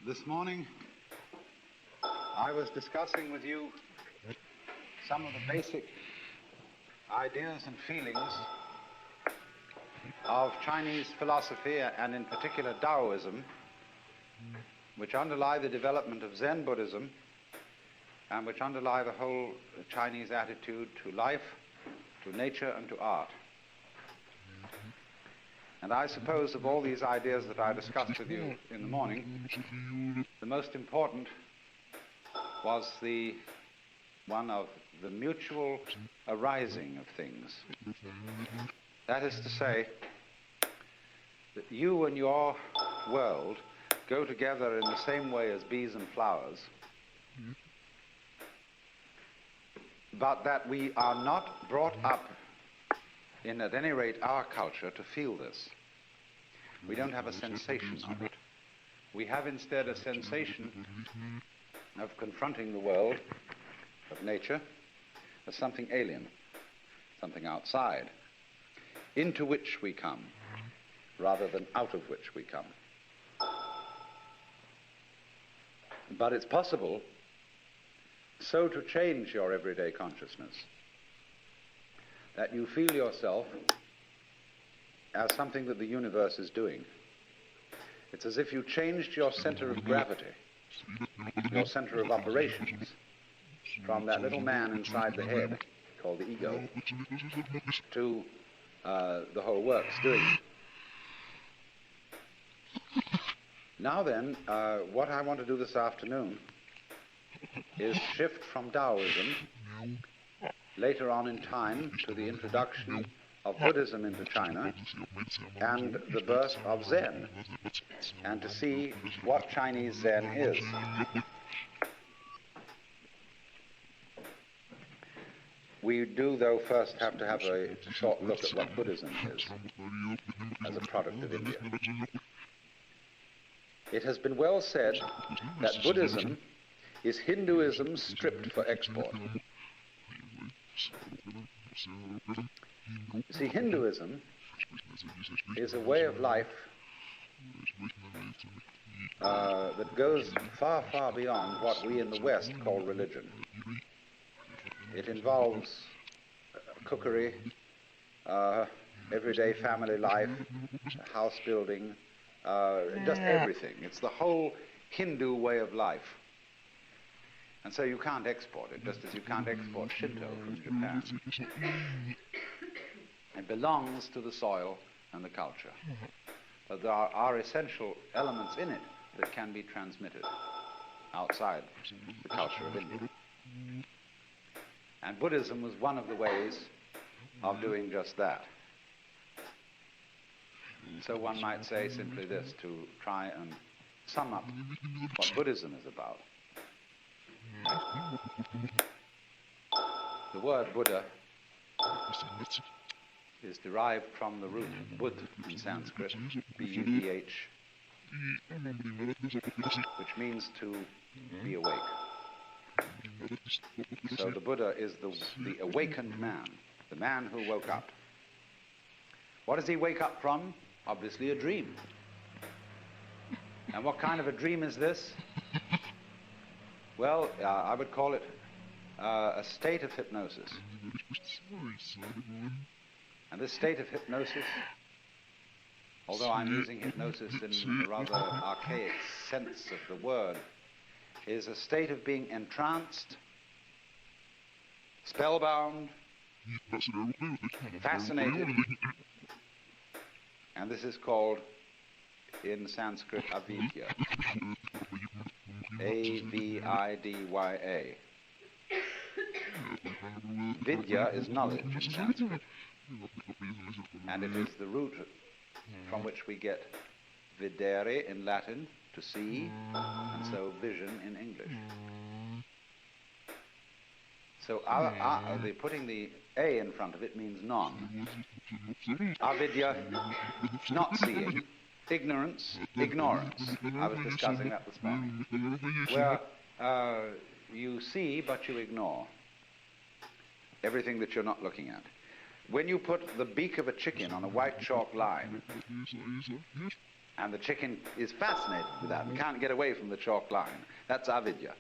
This morning, I was discussing with you some of the basic ideas and feelings of Chinese philosophy, and in particular Taoism, which underlie the development of Zen Buddhism and which underlie the whole Chinese attitude to life, to nature, and to art. And I suppose of all these ideas that I discussed with you in the morning, the most important was the one of the mutual arising of things. That is to say, that you and your world go together in the same way as bees and flowers, but that we are not brought up in, at any rate, our culture to feel this. We don't have a sensation of it. We have instead a sensation of confronting the world, of nature, as something alien, something outside, into which we come, rather than out of which we come. But it's possible so to change your everyday consciousness that you feel yourself as something that the universe is doing. It's as if you changed your center of gravity, your center of operations, from that little man inside the head, called the ego, to the whole works doing it. Now then, what I want to do this afternoon is shift from Taoism later on in time to the introduction of Buddhism into China and the birth of Zen, and to see what Chinese Zen is. We do, though, first have to have a short look at what Buddhism is as a product of India. It has been well said that Buddhism is Hinduism stripped for export. You see, Hinduism is a way of life that goes far, far beyond what we in the West call religion. It involves cookery, everyday family life, house building, just everything. It's the whole Hindu way of life. And so you can't export it, just as you can't export Shinto from Japan. It belongs to the soil and the culture. But there are essential elements in it that can be transmitted outside the culture of India. And Buddhism was one of the ways of doing just that. So one might say simply this, to try and sum up what Buddhism is about. The word Buddha is derived from the root Bud in Sanskrit, B-U-D-H, which means to be awake. So the Buddha is the awakened man, the man who woke up. What does he wake up from? Obviously a dream. And what kind of a dream is this? Well, I would call it a state of hypnosis. And this state of hypnosis, although I'm using hypnosis in a rather archaic sense of the word, is a state of being entranced, spellbound, fascinated, and this is called in Sanskrit avidya. A-V-I-D-Y-A. Vidya is knowledge in Sanskrit, and it is the root from which we get videre in Latin, to see, and so vision in English. So putting the A in front of it means non. Avidya, not seeing. Ignorance, ignorance. I was discussing that this morning. Where you see, but you ignore everything that you're not looking at. When you put the beak of a chicken on a white chalk line, And the chicken is fascinated with that and can't get away from the chalk line. That's avidya.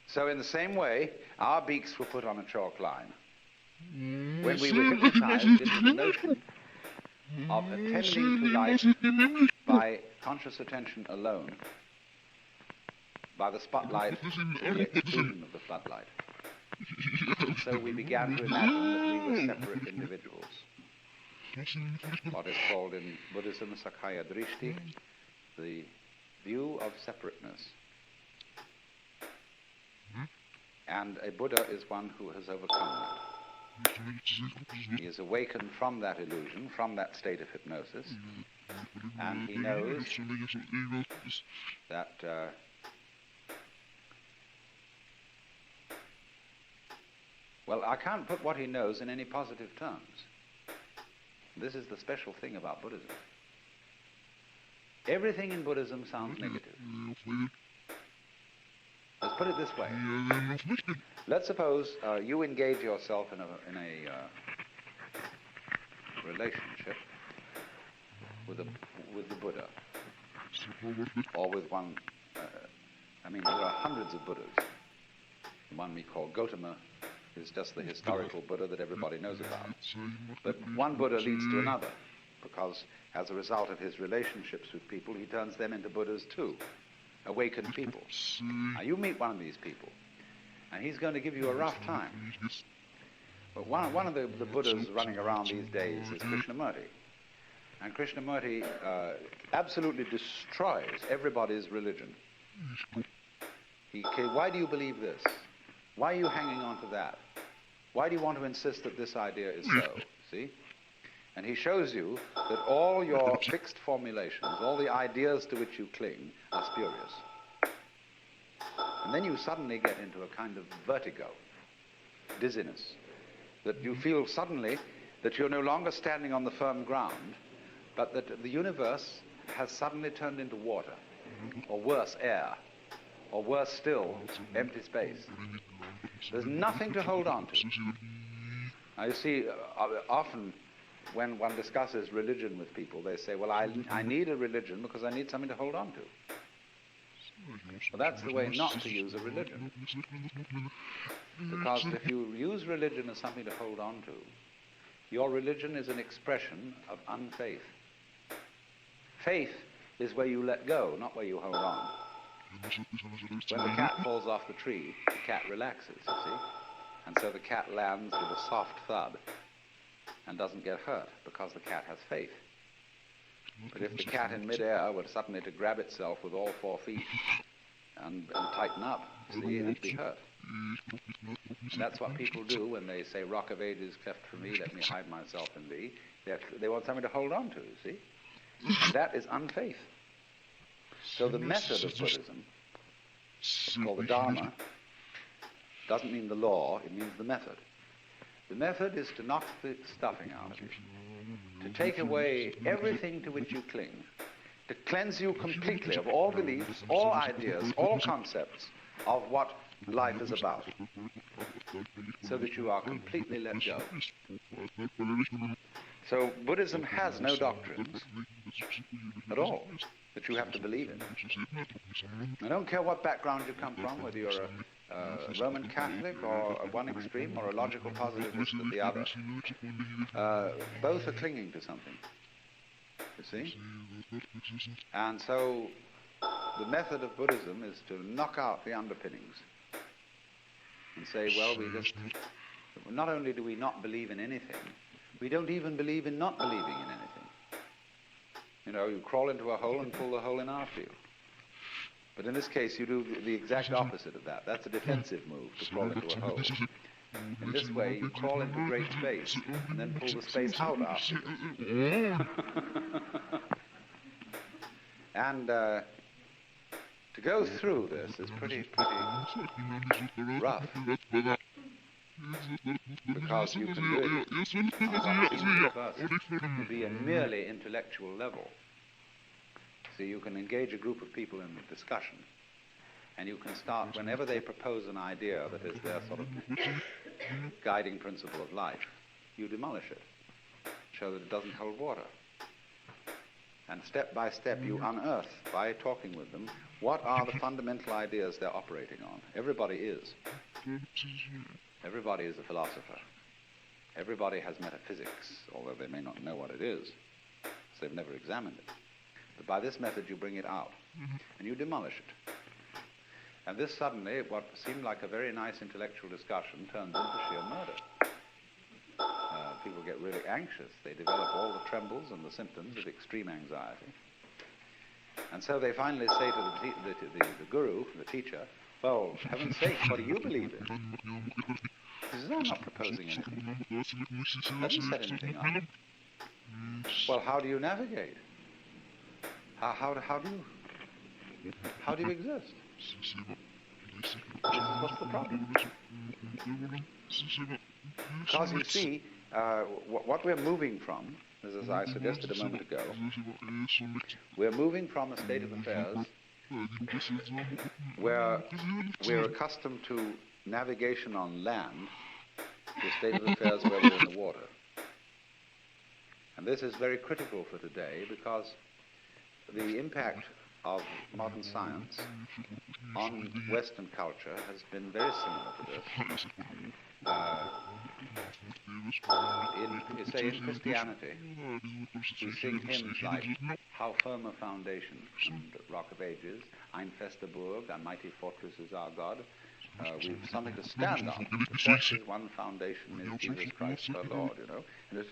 So in the same way, our beaks were put on a chalk line. When we were hypnotized into the notion of attending to life by conscious attention alone, by the spotlight to the exclusion of the floodlight. So we began to imagine that we were separate individuals. What is called in Buddhism Sakhaya Drishti, the view of separateness. And a Buddha is one who has overcome that. He is awakened from that illusion, from that state of hypnosis, and he knows that well, I can't put what he knows in any positive terms. This is the special thing about Buddhism. Everything in Buddhism sounds negative. Let's put it this way. Let's suppose you engage yourself in a relationship with the Buddha, or with one. I mean, there are hundreds of Buddhas. The one we call Gautama is just the historical Buddha that everybody knows about. But one Buddha leads to another, because as a result of his relationships with people, he turns them into Buddhas too, awakened people. Now you meet one of these people, and he's going to give you a rough time. But one of the Buddhas running around these days is Krishnamurti. And Krishnamurti absolutely destroys everybody's religion. Why do you believe this? Why are you hanging on to that? Why do you want to insist that this idea is so? See? And he shows you that all your fixed formulations, all the ideas to which you cling, are spurious. And then you suddenly get into a kind of vertigo, dizziness, that you feel suddenly that you're no longer standing on the firm ground, but that the universe has suddenly turned into water, or worse, air, or worse still, empty space. There's nothing to hold on to. Now you see, often when one discusses religion with people, they say, well, I need a religion because I need something to hold on to. Well, that's the way not to use a religion. Because if you use religion as something to hold on to, your religion is an expression of unfaith. Faith is where you let go, not where you hold on. When the cat falls off the tree, the cat relaxes, you see? And so the cat lands with a soft thud and doesn't get hurt because the cat has faith. But if the cat in midair were suddenly to grab itself with all 4 feet and tighten up, see, it'd be hurt. And that's what people do when they say, rock of ages cleft for me, let me hide myself in thee. They want something to hold on to, you see? And that is unfaith. So the method of Buddhism, it's called the Dharma, doesn't mean the law, it means the method. The method is to knock the stuffing out of you, to take away everything to which you cling, to cleanse you completely of all beliefs, all ideas, all concepts of what life is about, so that you are completely let go. So Buddhism has no doctrines at all that you have to believe in. I don't care what background you come from, whether you're a Roman Catholic or at one extreme or a logical positivist at the other. Both are clinging to something, you see? And so the method of Buddhism is to knock out the underpinnings and say, well, not only do we not believe in anything, we don't even believe in not believing in anything. You know, you crawl into a hole and pull the hole in after you. But in this case, you do the exact opposite of that. That's a defensive move, to crawl into a hole. In this way, you crawl into great space and then pull the space out after you. And to go through this is pretty rough. Because you can do it first to be a merely intellectual level. So you can engage a group of people in a discussion, and you can start, whenever they propose an idea that is their sort of guiding principle of life, you demolish it, show that it doesn't hold water. And step by step you unearth, by talking with them, what are the fundamental ideas they're operating on. Everybody is. Everybody is a philosopher. Everybody has metaphysics, although they may not know what it is, because they've never examined it. But by this method you bring it out, and you demolish it. And this suddenly, what seemed like a very nice intellectual discussion, turns into sheer murder. People get really anxious. They develop all the trembles and the symptoms of extreme anxiety. And so they finally say to the guru, the teacher, well, for heaven's sake, what do you believe in? He says, I'm not proposing anything. Doesn't set anything up. Well, how do you navigate? How do you exist? What's the problem? Because you see, what we're moving from, as I suggested a moment ago, we're moving from a state of affairs where we're accustomed to navigation on land to a state of affairs where we're in the water. And this is very critical for today because the impact of modern science on Western culture has been very similar to this. In Christianity, we sing hymns like How Firm a Foundation and Rock of Ages, Ein fester Burg, a mighty fortress is our God. We've something to stand on. The church's one foundation is Jesus Christ our Lord, you know. And it's